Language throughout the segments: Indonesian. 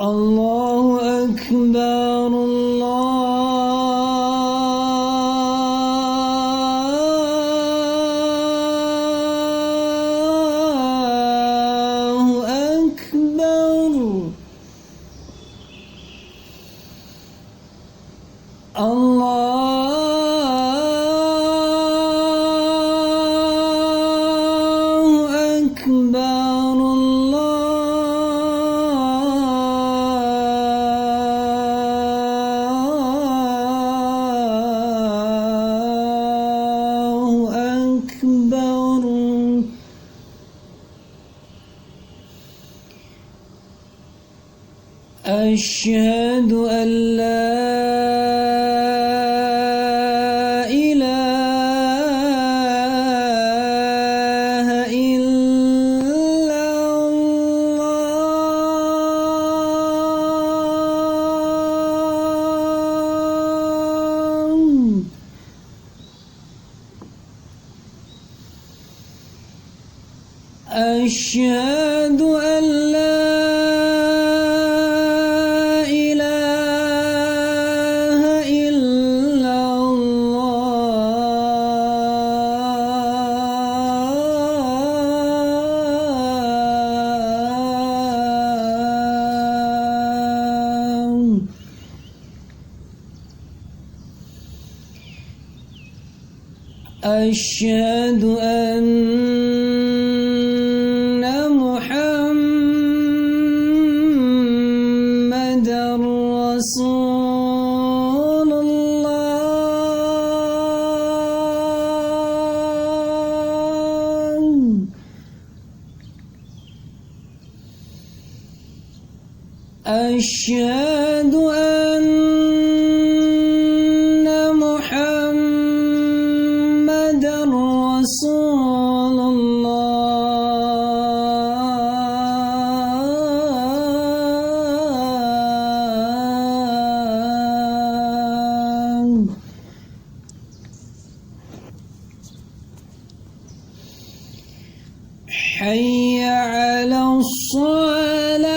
الله أكبر الله أكبر الله أكبر الله أكبر أشهد أن لا إله إلا الله أشهد أن لا إله إلا الله أشهد أن محمدًا رسول الله أشهد أن محمدًا رسول الله حي على الصلاة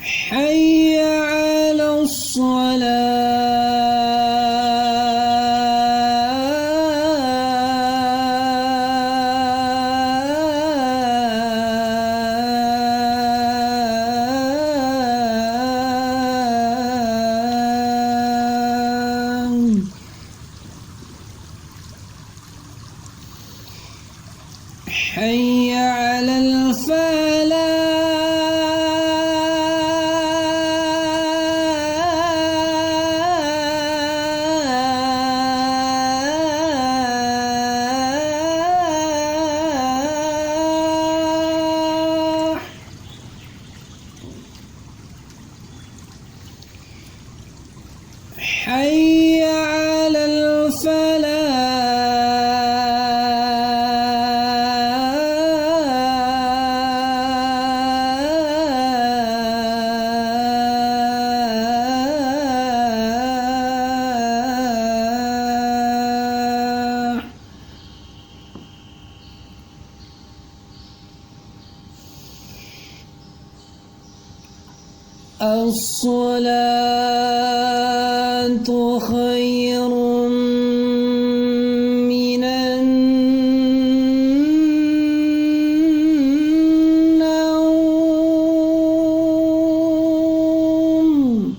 حي على الصلاة حي على الفلاح حي على الفلاح الصلاة خير من النوم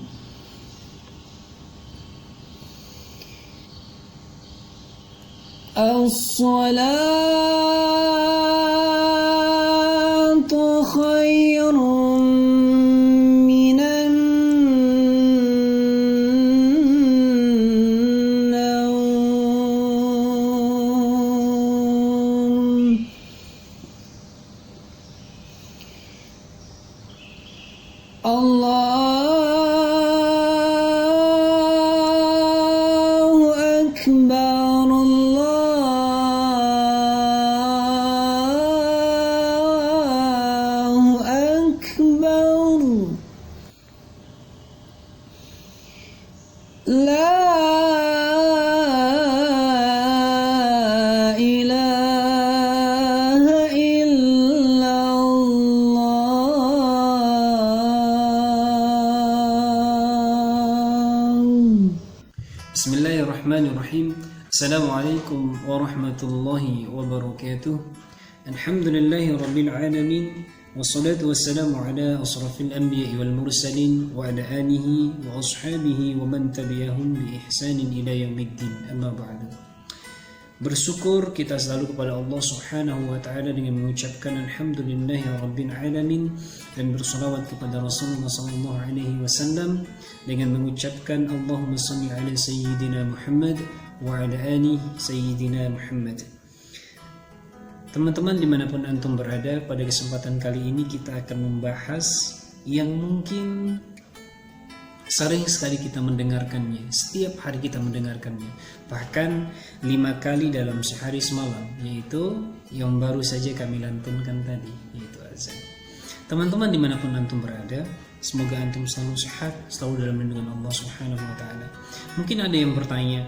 الصلاة خير من النوم الله أكبر الله Bismillahirrahmanirrahim. Assalamualaikum warahmatullahi wabarakatuh. Alhamdulillahi rabbil alamin. Wassalatu wassalamu ala asrafil anbiya'i wal mursalin wa ala alihi wa ashabihi wa man tabi'ahum bi ihsanin ila yaumiddin. Amma ba'du. Bersyukur kita selalu kepada Allah Subhanahu wa taala dengan mengucapkan alhamdulillahi rabbil alamin dan berselawat kepada Rasulullah sallallahu alaihi wasallam dengan mengucapkan Allahumma shalli ala sayyidina Muhammad wa ala ali sayyidina Muhammad. Teman-teman dimanapun antum berada, pada kesempatan kali ini kita akan membahas yang mungkin sering sekali kita mendengarkannya, setiap hari kita mendengarkannya, bahkan 5 kali dalam sehari semalam, yaitu yang baru saja kami lantunkan tadi, yaitu azan. Teman-teman dimanapun antum berada, semoga antum selalu sehat, selalu dalam lindungan Allah Subhanahu wa taala. Mungkin ada yang bertanya,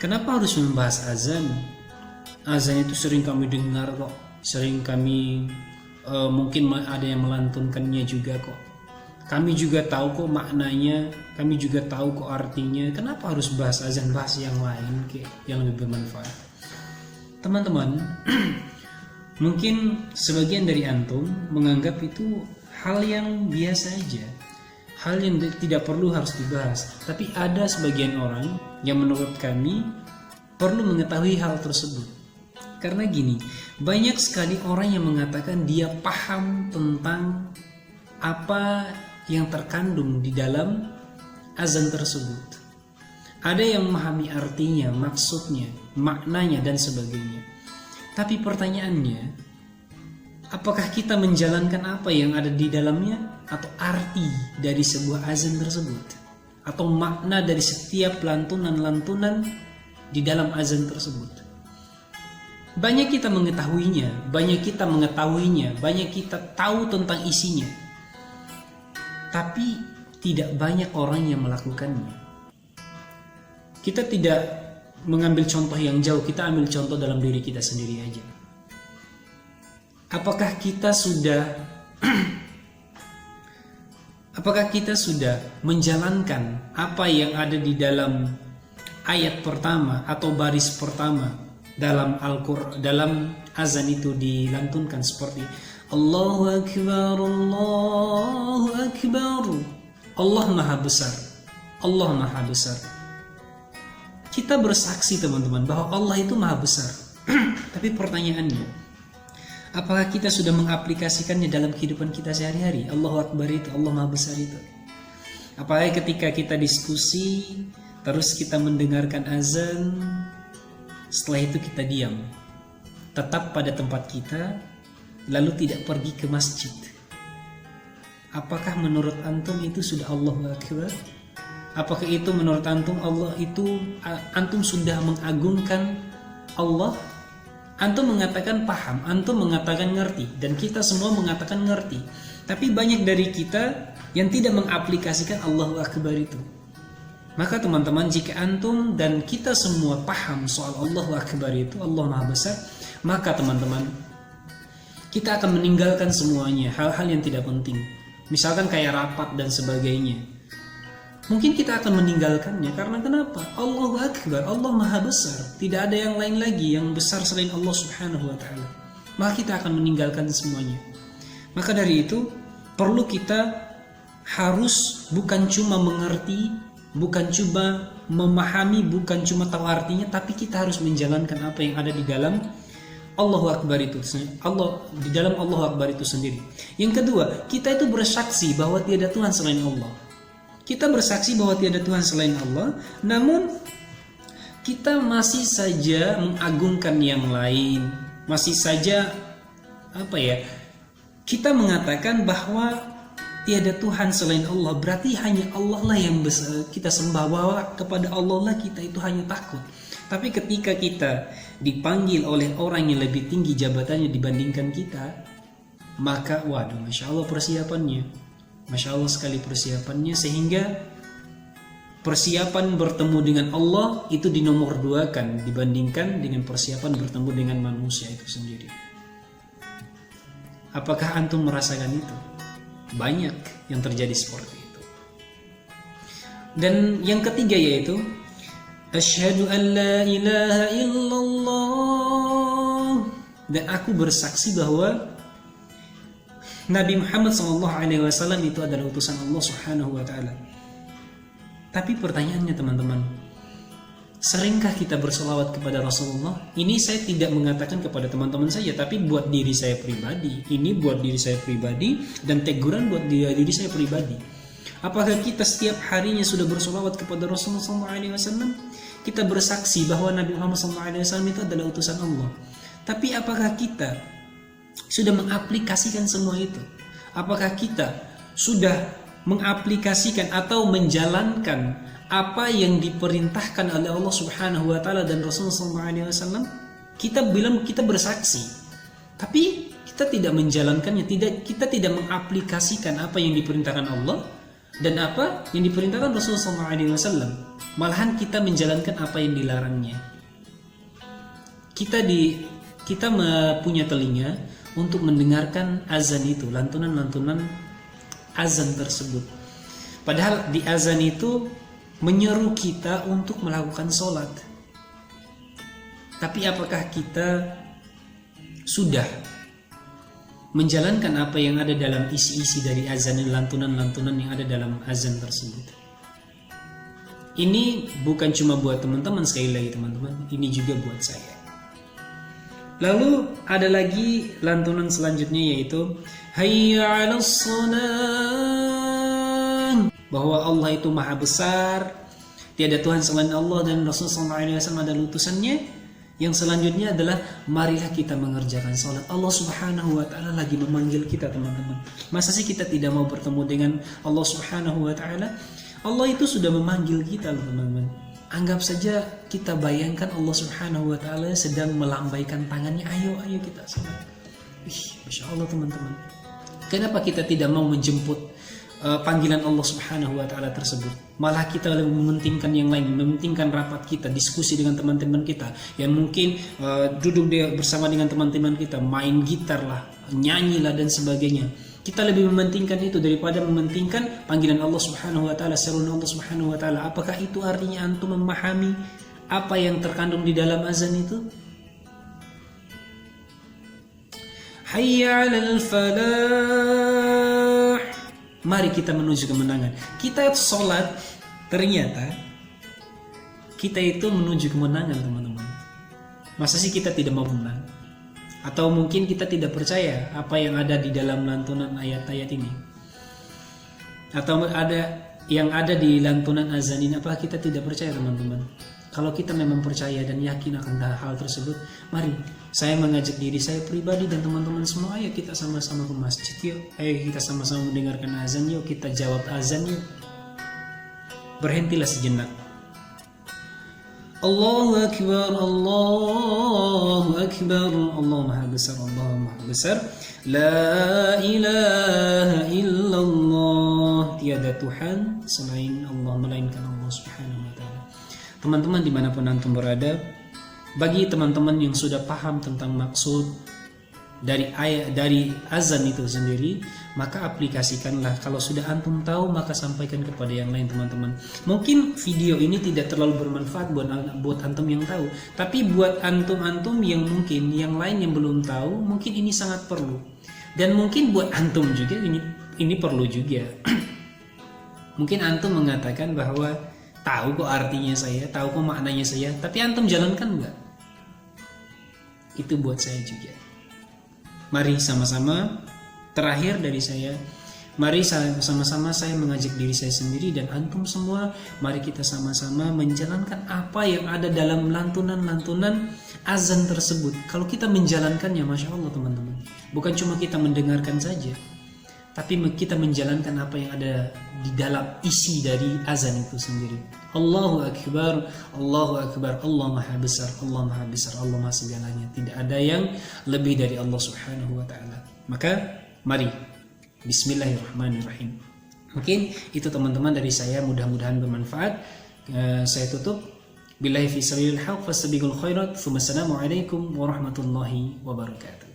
kenapa harus membahas azan? Azan itu sering kami dengar kok, sering kami mungkin ada yang melantunkannya juga kok. Kami juga tahu kok maknanya, kami juga tahu kok artinya. Kenapa harus bahas azan, bahas yang lain yang lebih bermanfaat? Teman-teman, mungkin sebagian dari antum menganggap itu hal yang biasa aja, hal yang tidak perlu harus dibahas. Tapi ada sebagian orang yang menurut kami perlu mengetahui hal tersebut. Karena gini, banyak sekali orang yang mengatakan dia paham tentang apa yang terkandung di dalam azan tersebut. Ada yang memahami artinya, maksudnya, maknanya dan sebagainya. Tapi pertanyaannya, apakah kita menjalankan apa yang ada di dalamnya, atau arti dari sebuah azan tersebut, atau makna dari setiap lantunan-lantunan di dalam azan tersebut? Banyak kita mengetahuinya, banyak kita tahu tentang isinya. Tapi tidak banyak orang yang melakukannya. Kita tidak mengambil contoh yang jauh, kita ambil contoh dalam diri kita sendiri aja. Apakah kita sudah menjalankan apa yang ada di dalam ayat pertama atau baris pertama dalam Al-Qur'an, dalam azan itu dilantunkan seperti Allahu Akbar, Allahu Akbar, Allah Maha Besar, Allah Maha Besar. Kita bersaksi teman-teman bahwa Allah itu Maha Besar. Tapi pertanyaannya, apakah kita sudah mengaplikasikannya dalam kehidupan kita sehari-hari? Allahu Akbar itu, Allah Maha Besar itu. Apakah ketika kita diskusi, terus kita mendengarkan azan, setelah itu kita diam, tetap pada tempat kita, lalu tidak pergi ke masjid? Apakah menurut antum itu sudah Allahu Akbar? Apakah itu menurut antum Allah itu antum sudah mengagungkan Allah? Antum mengatakan paham, antum mengatakan ngerti, dan kita semua mengatakan ngerti. Tapi banyak dari kita yang tidak mengaplikasikan Allahu Akbar itu. Maka teman-teman, jika antum dan kita semua paham soal Allahu Akbar itu, Allah Maha Besar, maka teman-teman, kita akan meninggalkan semuanya, hal-hal yang tidak penting. Misalkan kayak rapat dan sebagainya. Mungkin kita akan meninggalkannya karena kenapa? Allahu Akbar, Allah Maha Besar. Tidak ada yang lain lagi yang besar selain Allah Subhanahu wa taala. Maka kita akan meninggalkan semuanya. Maka dari itu, perlu kita harus bukan cuma mengerti, bukan cuma memahami, bukan cuma tahu artinya, tapi kita harus menjalankan apa yang ada di dalam Allahu Akbar itu, Allah di dalam Allahu Akbar itu sendiri. Yang kedua, kita itu bersaksi bahwa tiada Tuhan selain Allah. Kita bersaksi bahwa tiada Tuhan selain Allah, namun kita masih saja mengagungkan yang lain, masih saja kita mengatakan bahwa tiada Tuhan selain Allah, berarti hanya Allah lah yang kita sembah, bahwa kepada Allah lah kita itu hanya takut. Tapi ketika kita dipanggil oleh orang yang lebih tinggi jabatannya dibandingkan kita, maka waduh, Masya Allah persiapannya, Masya Allah sekali persiapannya, sehingga persiapan bertemu dengan Allah itu dinomor duakan dibandingkan dengan persiapan bertemu dengan manusia itu sendiri. Apakah antum merasakan itu? Banyak yang terjadi seperti itu. Dan yang ketiga yaitu Asyhadu an la ilaha illallah, dan aku bersaksi bahwa Nabi Muhammad SAW itu adalah utusan Allah Subhanahu wa Ta'ala. Tapi pertanyaannya teman-teman, seringkah kita berselawat kepada Rasulullah? Ini saya tidak mengatakan kepada teman-teman saja, tapi buat diri saya pribadi. Ini buat diri saya pribadi dan teguran buat diri saya pribadi. Apakah kita setiap harinya sudah berselawat kepada Rasulullah SAW? Kita bersaksi bahwa Nabi Muhammad SAW itu adalah utusan Allah. Tapi apakah kita sudah mengaplikasikan semua itu? Apakah kita sudah mengaplikasikan atau menjalankan apa yang diperintahkan oleh Allah Subhanahu wa Ta'ala dan Rasulullah SAW? Kita bilang kita bersaksi, tapi kita tidak menjalankannya, kita tidak mengaplikasikan apa yang diperintahkan Allah dan apa yang diperintahkan Rasulullah SAW. Malahan kita menjalankan apa yang dilarangnya. Kita punya telinga untuk mendengarkan azan itu, lantunan-lantunan azan tersebut. Padahal di azan itu menyeru kita untuk melakukan sholat. Tapi apakah kita sudah menjalankan apa yang ada dalam isi-isi dari azan dan lantunan-lantunan yang ada dalam azan tersebut? Ini bukan cuma buat teman-teman, sekali lagi teman-teman, ini juga buat saya. Lalu ada lagi lantunan selanjutnya, yaitu Hayya 'alas shalah, bahwa Allah itu maha besar, tiada Tuhan selain Allah dan Rasulullah SAW adalah utusannya. Yang selanjutnya adalah marilah kita mengerjakan sholat. Allah Subhanahu wa Ta'ala lagi memanggil kita teman-teman. Masa sih kita tidak mau bertemu dengan Allah Subhanahu wa Ta'ala? Allah itu sudah memanggil kita loh teman-teman. Anggap saja kita bayangkan Allah Subhanahu wa Ta'ala sedang melambaikan tangannya, ayo kita sholat. Masya Allah teman-teman. Kenapa kita tidak mau menjemput panggilan Allah Subhanahu wa Ta'ala tersebut? Malah kita lebih mementingkan yang lain, mementingkan rapat kita, diskusi dengan teman-teman kita, yang mungkin duduk bersama dengan teman-teman kita, main gitar lah, nyanyi lah dan sebagainya. Kita lebih mementingkan itu daripada mementingkan panggilan Allah Subhanahu wa Ta'ala, seruan Allah Subhanahu wa Ta'ala. Apakah itu artinya antum memahami apa yang terkandung di dalam azan itu? Hayya 'alal falah. Mari kita menuju kemenangan. Kita sholat, ternyata kita itu menuju kemenangan teman-teman. Masa sih kita tidak mau menang? Atau mungkin kita tidak percaya apa yang ada di dalam lantunan ayat-ayat ini, atau ada yang ada di lantunan azan ini. Apakah kita tidak percaya teman-teman? Kalau kita memang percaya dan yakin akan hal tersebut, mari saya mengajak diri saya pribadi dan teman-teman semua, ayo kita sama-sama ke masjid yuk. Ayo kita sama-sama mendengarkan azan yuk, kita jawab azan yuk. Berhentilah sejenak. Allahu Akbar, Allahu Akbar, Allah Maha Besar, Allah Maha Besar. La ilaha illallah, tiada Tuhan selain Allah, melainkan Allah Subhanahu wa Ta'ala. Teman-teman dimanapun antum berada, bagi teman-teman yang sudah paham tentang maksud dari ayat, dari azan itu sendiri, maka aplikasikanlah. Kalau sudah antum tahu, maka sampaikan kepada yang lain teman-teman. Mungkin video ini tidak terlalu bermanfaat buat antum yang tahu, tapi buat antum-antum yang mungkin yang lain yang belum tahu, mungkin ini sangat perlu. Dan mungkin buat antum juga ini perlu juga. Mungkin antum mengatakan bahwa tahu kok artinya saya, tahu kok maknanya saya, tapi antum jalankan enggak? Itu buat saya juga. Mari sama-sama, terakhir dari saya, mari sama-sama saya mengajak diri saya sendiri dan antum semua, mari kita sama-sama menjalankan apa yang ada dalam lantunan-lantunan azan tersebut. Kalau kita menjalankannya, Masya Allah teman-teman, bukan cuma kita mendengarkan saja, tapi kita menjalankan apa yang ada di dalam isi dari azan itu sendiri. Allahu Akbar, Allahu Akbar, Allah Maha Besar, Allah Maha Besar, Allah Maha segalanya. Tidak ada yang lebih dari Allah Subhanahu wa Ta'ala. Maka mari, Bismillahirrahmanirrahim. Mungkin itu teman-teman dari saya, mudah-mudahan bermanfaat. Saya tutup. Billahi fi sabilil haq fastabiqul khairat. Wassalamualaikum warahmatullahi wabarakatuh.